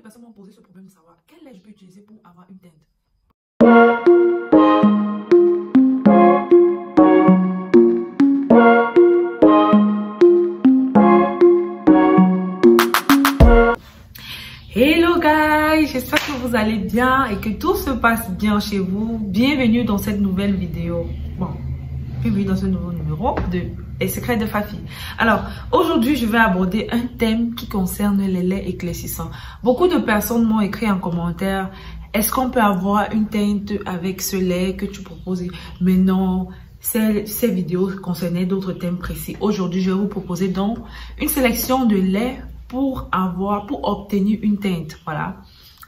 personnes m'ont posé ce problème de savoir quel lait je peux utiliser pour avoir une teinte. Hello guys, j'espère que vous allez bien et que tout se passe bien chez vous. Bienvenue dans cette nouvelle vidéo. Bon, bienvenue dans ce nouveau numéro de Les secrets de Fafi. Alors, aujourd'hui, je vais aborder un thème qui concerne les laits éclaircissants. Beaucoup de personnes m'ont écrit en commentaire, est-ce qu'on peut avoir une teinte avec ce lait que tu proposes? Mais non, ces vidéos concernaient d'autres thèmes précis. Aujourd'hui, je vais vous proposer donc une sélection de laits pour obtenir une teinte. Voilà.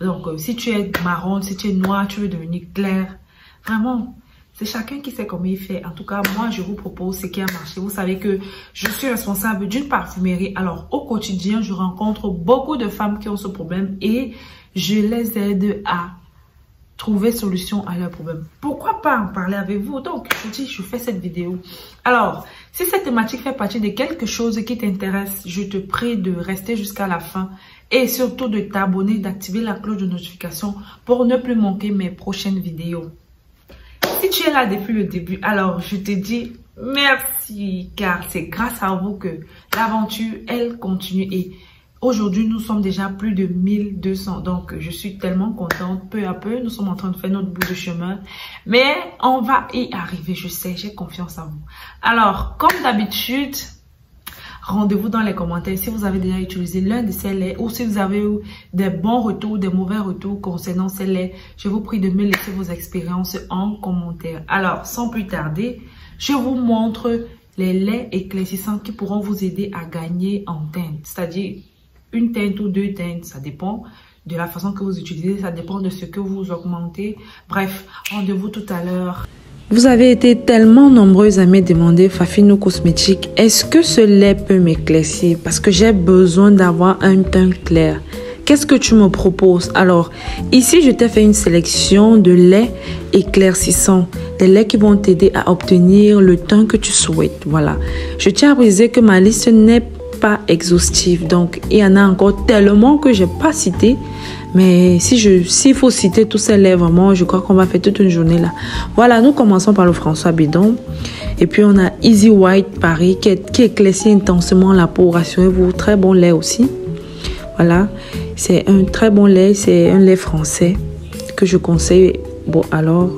Donc, si tu es marron, si tu es noir, tu veux devenir clair, vraiment, c'est chacun qui sait comment il fait. En tout cas, moi, je vous propose ce qui a marché. Vous savez que je suis responsable d'une parfumerie. Alors, au quotidien, je rencontre beaucoup de femmes qui ont ce problème et je les aide à trouver solution à leurs problèmes. Pourquoi pas en parler avec vous? Donc, je fais cette vidéo. Alors, si cette thématique fait partie de quelque chose qui t'intéresse, je te prie de rester jusqu'à la fin et surtout de t'abonner, d'activer la cloche de notification pour ne plus manquer mes prochaines vidéos. Si tu es là depuis le début, alors je te dis merci car c'est grâce à vous que l'aventure, elle continue et aujourd'hui, nous sommes déjà plus de 1200. Donc, je suis tellement contente. Peu à peu, nous sommes en train de faire notre bout de chemin. Mais on va y arriver, je sais, j'ai confiance en vous. Alors, comme d'habitude, rendez-vous dans les commentaires si vous avez déjà utilisé l'un de ces laits ou si vous avez eu des bons retours, des mauvais retours concernant ces laits. Je vous prie de me laisser vos expériences en commentaire. Alors, sans plus tarder, je vous montre les laits éclaircissants qui pourront vous aider à gagner en teinte. C'est-à-dire une teinte ou deux teintes, ça dépend de la façon que vous utilisez, ça dépend de ce que vous augmentez. Bref, rendez-vous tout à l'heure. Vous avez été tellement nombreuses à me demander, Fafino Cosmétique, est-ce que ce lait peut m'éclaircir? Parce que j'ai besoin d'avoir un teint clair. Qu'est-ce que tu me proposes? Alors, ici, je t'ai fait une sélection de laits éclaircissants. Des laits qui vont t'aider à obtenir le teint que tu souhaites. Voilà. Je tiens à préciser que ma liste n'est pas exhaustive. Donc, il y en a encore tellement que je n'ai pas cité. Mais s'il faut citer tous ces laits, vraiment, je crois qu'on va faire toute une journée là. Voilà, nous commençons par le François Bidon. Et puis, on a Easy White Paris qui éclaircit intensément la peau. Rassurez-vous, très bon lait aussi. Voilà, c'est un très bon lait. C'est un lait français que je conseille. Bon, alors,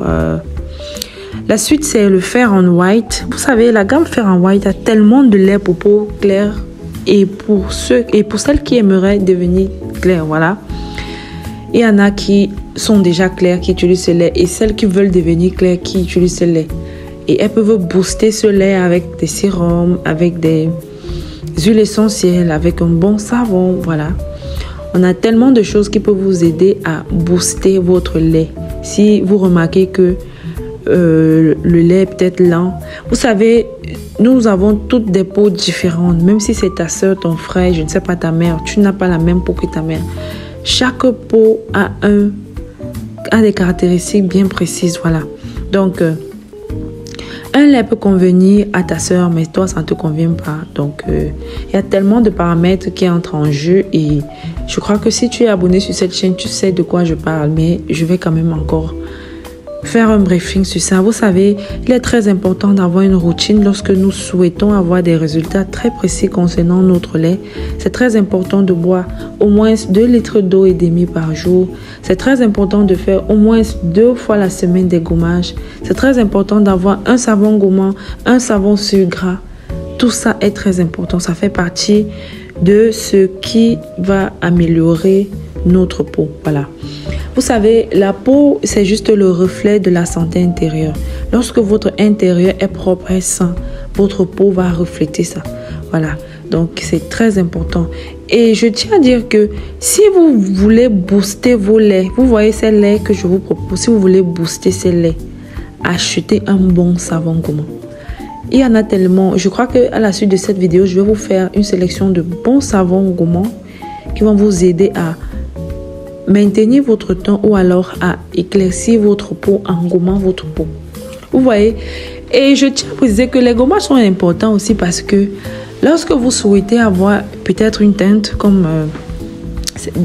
la suite, c'est le Fair and White. Vous savez, la gamme Fair and White a tellement de lait pour peau claire et pour celles qui aimeraient devenir claires, voilà. Il y en a qui sont déjà claires, qui utilisent ce lait, et celles qui veulent devenir claires, qui utilisent ce lait. Et elles peuvent booster ce lait avec des sérums, avec des huiles essentielles, avec un bon savon, voilà. On a tellement de choses qui peuvent vous aider à booster votre lait. Si vous remarquez que le lait est peut-être lent. Vous savez, nous avons toutes des peaux différentes. Même si c'est ta soeur, ton frère, je ne sais pas ta mère, tu n'as pas la même peau que ta mère. Chaque peau a des caractéristiques bien précises. Voilà. Donc, un lait peut convenir à ta soeur, mais toi, ça ne te convient pas. Donc, il y a tellement de paramètres qui entrent en jeu. Et je crois que si tu es abonné sur cette chaîne, tu sais de quoi je parle. Mais je vais quand même encore faire un briefing sur ça. Vous savez, il est très important d'avoir une routine lorsque nous souhaitons avoir des résultats très précis concernant notre lait. C'est très important de boire au moins 2 litres d'eau et demi par jour. C'est très important de faire au moins 2 fois la semaine des gommages. C'est très important d'avoir un savon gommant, un savon sur gras. Tout ça est très important. Ça fait partie de ce qui va améliorer notre peau. Voilà. Vous savez, la peau, c'est juste le reflet de la santé intérieure. Lorsque votre intérieur est propre et sain, votre peau va refléter ça. Voilà. Donc, c'est très important. Et je tiens à dire que si vous voulez booster vos laits, vous voyez ces laits que je vous propose, si vous voulez booster ces laits, achetez un bon savon gommant. Il y en a tellement. Je crois qu'à la suite de cette vidéo, je vais vous faire une sélection de bons savons gommants qui vont vous aider à maintenir votre teint ou alors à éclaircir votre peau en gommant votre peau. Vous voyez? Et je tiens à préciser que les gommages sont importants aussi parce que lorsque vous souhaitez avoir peut-être une teinte comme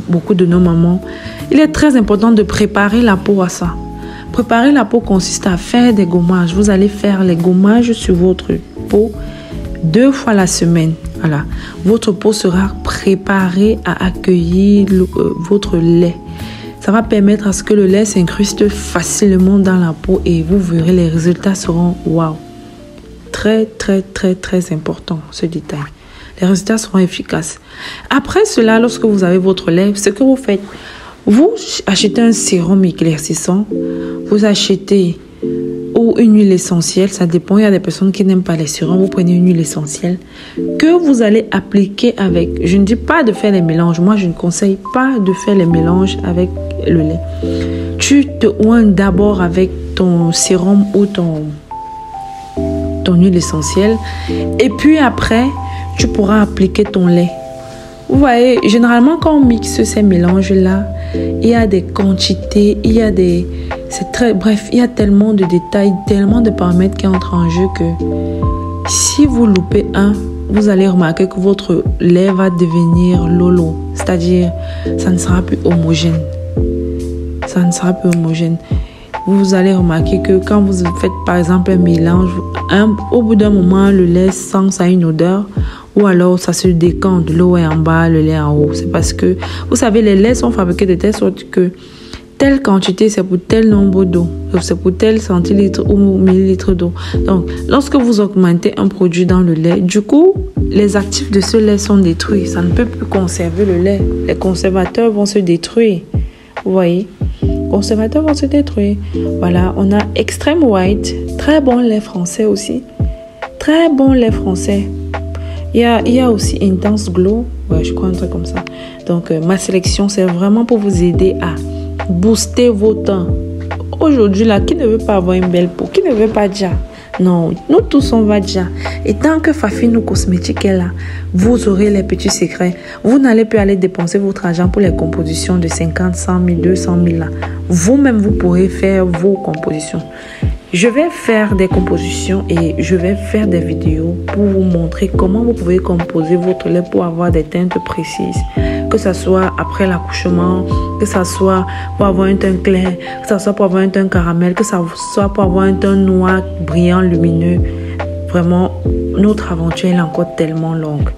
beaucoup de nos mamans, il est très important de préparer la peau à ça. Préparer la peau consiste à faire des gommages. Vous allez faire les gommages sur votre peau 2 fois la semaine. Voilà. Votre peau sera préparée à accueillir votre lait. Ça va permettre à ce que le lait s'incruste facilement dans la peau et vous verrez les résultats seront waouh. Très, très, très, très important ce détail. Les résultats seront efficaces. Après cela, lorsque vous avez votre lait, ce que vous faites, vous achetez un sérum éclaircissant, vous achetez ou une huile essentielle, ça dépend, il y a des personnes qui n'aiment pas les sérums, vous prenez une huile essentielle que vous allez appliquer avec, je ne dis pas de faire les mélanges, moi je ne conseille pas de faire les mélanges avec le lait. Tu te oins d'abord avec ton sérum ou ton huile essentielle et puis après, tu pourras appliquer ton lait. Vous voyez, généralement quand on mixe ces mélanges-là, il y a des quantités, il y a des... C'est très... Bref, il y a tellement de détails, tellement de paramètres qui entrent en jeu que si vous loupez un, vous allez remarquer que votre lait va devenir lolo. C'est-à-dire, ça ne sera plus homogène. Ça ne sera plus homogène. Vous allez remarquer que quand vous faites par exemple un mélange, au bout d'un moment, le lait sent ça a une odeur. Ou alors, ça se décante, l'eau est en bas, le lait en haut. C'est parce que, vous savez, les laits sont fabriqués de telle sorte que telle quantité, c'est pour tel nombre d'eau. C'est pour tel centilitre ou millilitre d'eau. Donc, lorsque vous augmentez un produit dans le lait, du coup, les actifs de ce lait sont détruits. Ça ne peut plus conserver le lait. Les conservateurs vont se détruire. Vous voyez? Les conservateurs vont se détruire. Voilà, on a Extreme White. Très bon lait français aussi. Très bon lait français. Il y a aussi Intense Glow, ouais, je crois un truc comme ça. Donc, ma sélection, c'est vraiment pour vous aider à booster vos temps. Aujourd'hui, là, qui ne veut pas avoir une belle peau? Qui ne veut pas déjà? Non, nous tous, on va déjà. Et tant que Fafino Cosmétique est là, vous aurez les petits secrets. Vous n'allez plus aller dépenser votre argent pour les compositions de 50, 100 000, 200 000 là. Vous-même, vous pourrez faire vos compositions. Je vais faire des compositions et je vais faire des vidéos pour vous montrer comment vous pouvez composer votre lait pour avoir des teintes précises. Que ce soit après l'accouchement, que ce soit pour avoir un teint clair, que ce soit pour avoir un teint caramel, que ce soit pour avoir un teint noir, brillant, lumineux. Vraiment, notre aventure est encore tellement longue.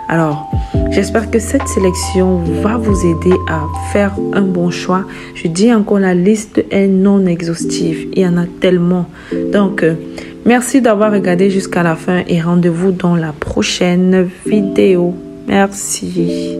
Alors, j'espère que cette sélection va vous aider à faire un bon choix. Je dis encore, la liste est non exhaustive. Il y en a tellement. Donc, merci d'avoir regardé jusqu'à la fin et rendez-vous dans la prochaine vidéo. Merci.